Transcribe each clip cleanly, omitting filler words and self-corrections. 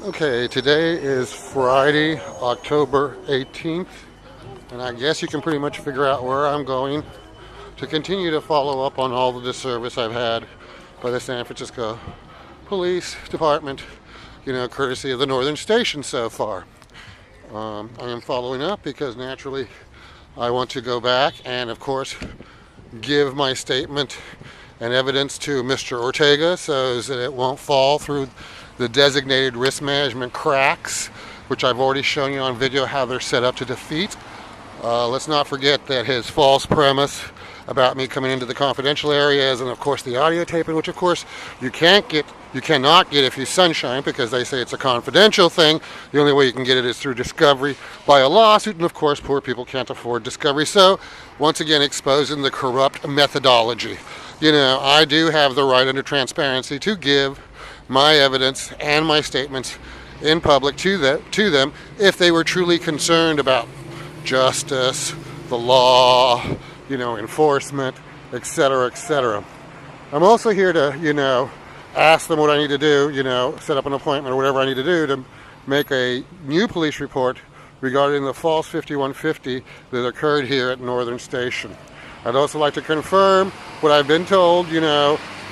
Okay, today is Friday, October 18th, and I guess you can pretty much figure out where I'm going to continue to follow up on all the disservice I've had by the San Francisco Police Department, courtesy of the Northern Station so far. I am following up because naturally I want to go back and, of course, give my statement and evidence to Mr. Ortega so that it won't fall through the designated risk management cracks, which I've already shown you on video how they're set up to defeat. Let's not forget that his false premise about me coming into the confidential areas and of course the audio taping, which of course you cannot get if you sunshine because they say it's a confidential thing. The only way you can get it is through discovery by a lawsuit, and of course poor people can't afford discovery. So once again exposing the corrupt methodology. I do have the right under transparency to give my evidence and my statements in public to them if they were truly concerned about justice, the law, enforcement, etc., etc. I'm also here to, ask them what I need to do, set up an appointment or whatever I need to do to make a new police report regarding the false 5150 that occurred here at Northern Station. I'd also like to confirm what I've been told,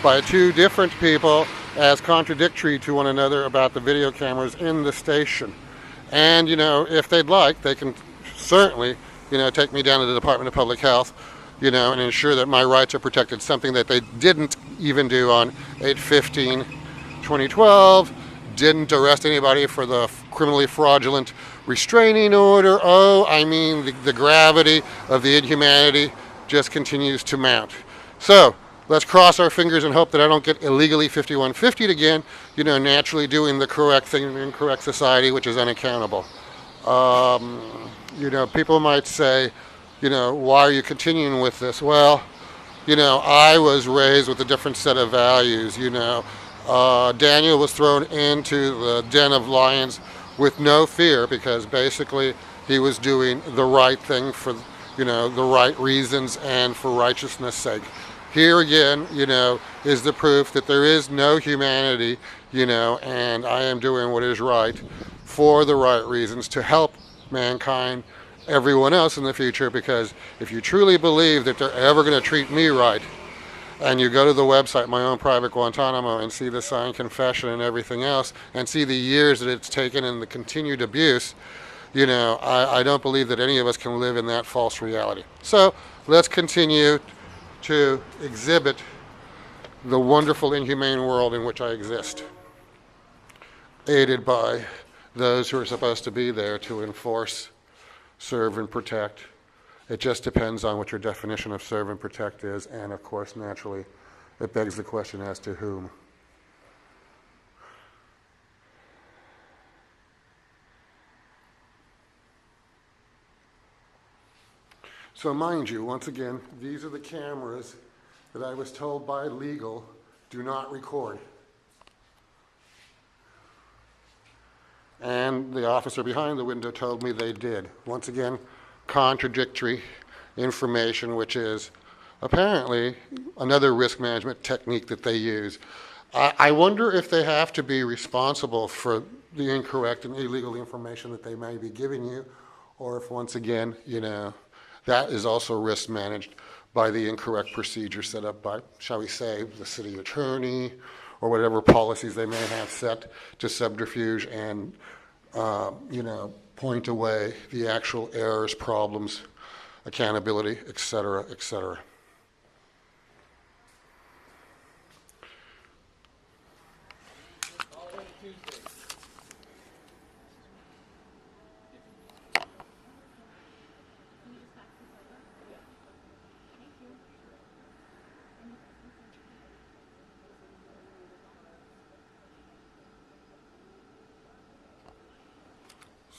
by two different people as contradictory to one another about the video cameras in the station. And, if they'd like, they can certainly, take me down to the Department of Public Health, and ensure that my rights are protected, something that they didn't even do on 8/15/2012, didn't arrest anybody for the criminally fraudulent restraining order. The gravity of the inhumanity just continues to mount. So, let's cross our fingers and hope that I don't get illegally 5150'd again, naturally doing the correct thing in an incorrect society, which is unaccountable. People might say, why are you continuing with this? Well, I was raised with a different set of values, Daniel was thrown into the den of lions with no fear because basically he was doing the right thing for, the right reasons and for righteousness' sake. Here again, is the proof that there is no humanity, and I am doing what is right for the right reasons to help mankind, everyone else in the future, because if you truly believe that they're ever going to treat me right, and you go to the website, My Own Private Guantanamo, and see the signed confession and everything else, and see the years that it's taken and the continued abuse, I don't believe that any of us can live in that false reality. So let's continue to exhibit the wonderful, inhumane world in which I exist, aided by those who are supposed to be there to enforce, serve, and protect. It just depends on what your definition of serve and protect is, and of course, naturally, it begs the question as to whom. So mind you, once again, these are the cameras that I was told by legal do not record. And the officer behind the window told me they did. Once again, contradictory information, which is apparently another risk management technique that they use. I wonder if they have to be responsible for the incorrect and illegal information that they may be giving you, or if once again, that is also risk managed by the incorrect procedure set up by, shall we say, the city attorney, or whatever policies they may have set to subterfuge and, point away the actual errors, problems, accountability, etc., etc.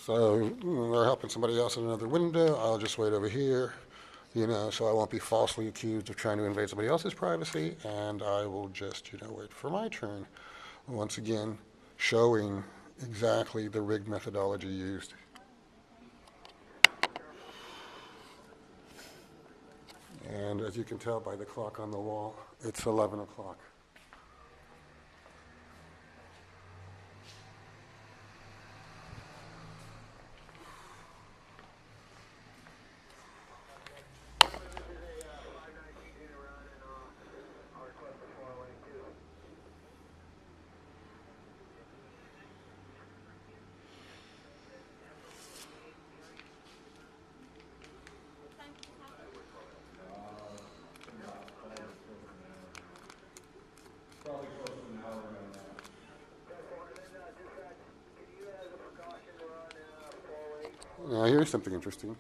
So they're helping somebody else in another window. I'll just wait over here, so I won't be falsely accused of trying to invade somebody else's privacy, and I will just, wait for my turn. Once again, showing exactly the rigged methodology used. And as you can tell by the clock on the wall, it's 11 o'clock. Now here's something interesting.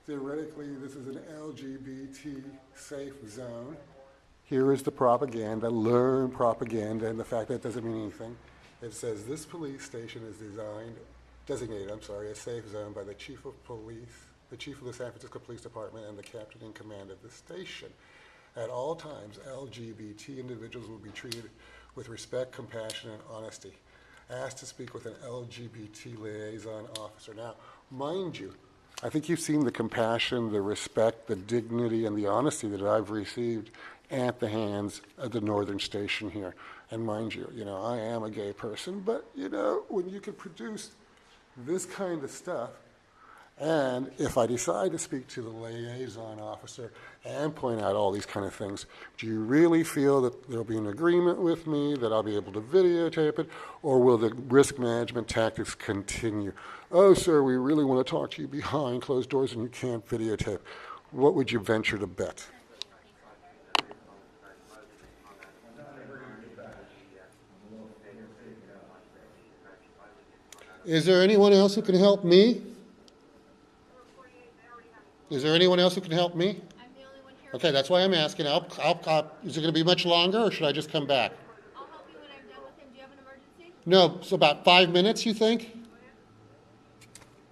Theoretically, this is an LGBT safe zone. Here is the propaganda, learn propaganda, and the fact that it doesn't mean anything. It says this police station is designated a safe zone by the chief of police, the chief of the San Francisco Police Department, and the captain in command of the station. At all times, LGBT individuals will be treated with respect, compassion, and honesty. Asked to speak with an LGBT liaison officer. Now, mind you, I think you've seen the compassion, the respect, the dignity, and the honesty that I've received at the hands of the Northern Station here. And mind you, I am a gay person, but, when you can produce this kind of stuff, and if I decide to speak to the liaison officer and point out all these kind of things, do you really feel that there'll be an agreement with me, that I'll be able to videotape it, or will the risk management tactics continue? Oh, sir, we really want to talk to you behind closed doors and you can't videotape. What would you venture to bet? Is there anyone else who can help me? Is there anyone else who can help me? I'm the only one here. Okay, that's why I'm asking. Is it going to be much longer, or should I just come back? I'll help you when I'm done with him. Do you have an emergency? No, it's about 5 minutes, you think?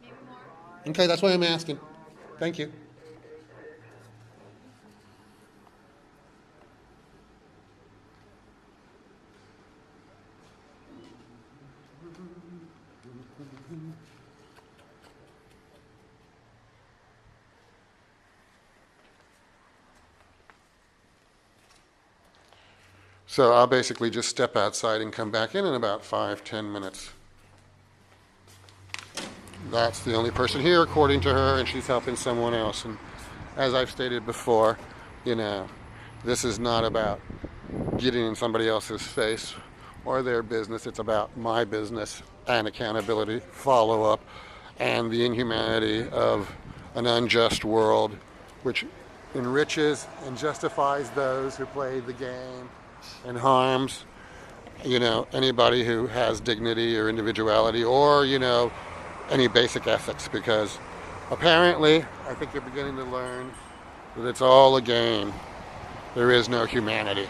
Maybe more. Okay, that's why I'm asking. Thank you. So I'll basically just step outside and come back in about 5-10 minutes. That's the only person here, according to her, and she's helping someone else. And as I've stated before, this is not about getting in somebody else's face or their business. It's about my business and accountability, follow-up, and the inhumanity of an unjust world which enriches and justifies those who play the game and harms, anybody who has dignity or individuality or, any basic ethics, because apparently, I think you're beginning to learn that it's all a game. There is no humanity.